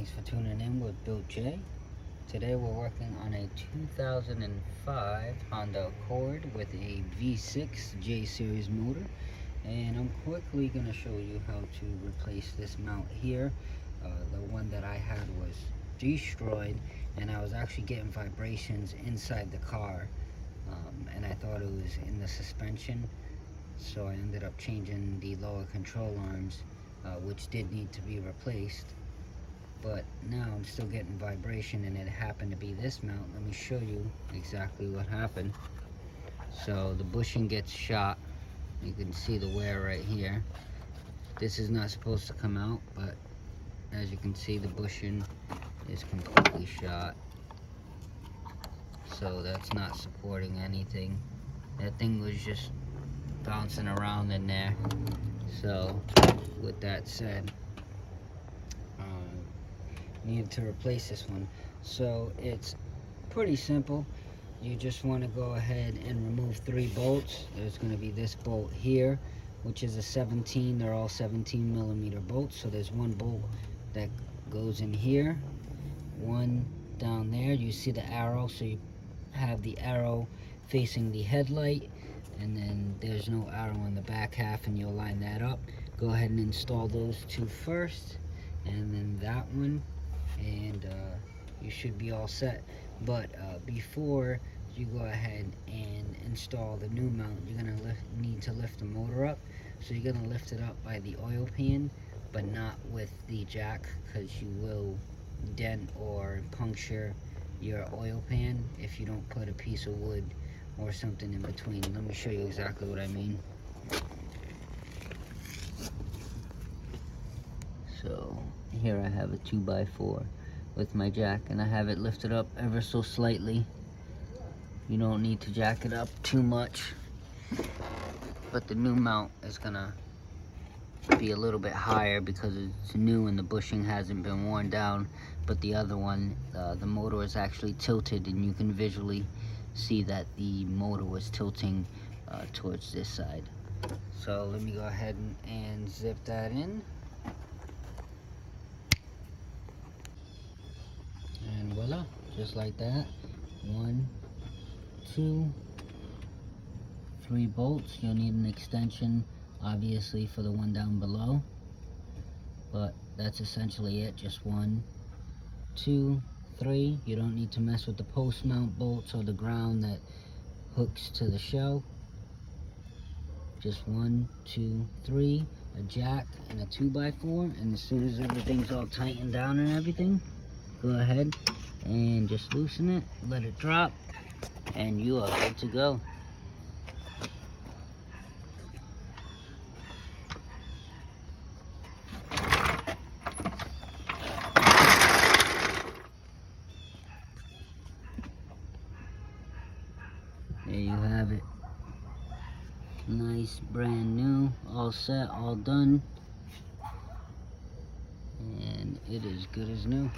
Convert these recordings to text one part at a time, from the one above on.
Thanks for tuning in with Built J. Today we're working on a 2005 Honda Accord with a V6 J series motor, and I'm quickly going to show you how to replace this mount here. The one that I had was destroyed, and I was actually getting vibrations inside the car, and I thought it was in the suspension, so I ended up changing the lower control arms, which did need to be replaced. But now I'm still getting vibration, and it happened to be this mount. Let me show you exactly what happened. So the bushing gets shot. You can see the wear right here. This is not supposed to come out, but as you can see, the bushing is completely shot. So that's not supporting anything. That thing was just bouncing around in there. So with that said, needed to replace this one. So it's pretty simple. You just want to go ahead and remove 3 bolts. There's going to be this bolt here, which is a 17. They're all 17 millimeter bolts. So there's one bolt that goes in here, one down there. You see the arrow, so you have the arrow facing the headlight, and then there's no arrow on the back half, and you'll line that up. Go ahead and install those 2 first, and then that one, and you should be all set. But before you go ahead and install the new mount, you're gonna need to lift the motor up. So you're gonna lift it up by the oil pan, but not with the jack, because you will dent or puncture your oil pan if you don't put a piece of wood or something in between. Let me show you exactly what I mean. So here I have a 2x4 with my jack, and I have it lifted up ever so slightly. You don't need to jack it up too much, but the new mount is gonna be a little bit higher because it's new and the bushing hasn't been worn down. But the other one, the motor is actually tilted, and you can visually see that the motor was tilting towards this side. So let me go ahead and zip that in. And voila, just like that. 1, 2, 3 bolts. You'll need an extension, obviously, for the one down below, but that's essentially it. Just 1, 2, 3. You don't need to mess with the post mount bolts or the ground that hooks to the shell. Just 1, 2, 3, a jack and a 2x4, and as soon as everything's all tightened down and everything, go ahead and just loosen it, let it drop, and you are good to go. There you have it. Nice, brand new, all set, all done, and it is good as new.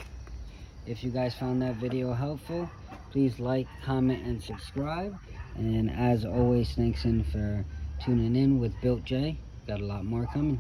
If you guys found that video helpful, please like, comment, and subscribe. And as always, thanks for tuning in with Built J. Got a lot more coming.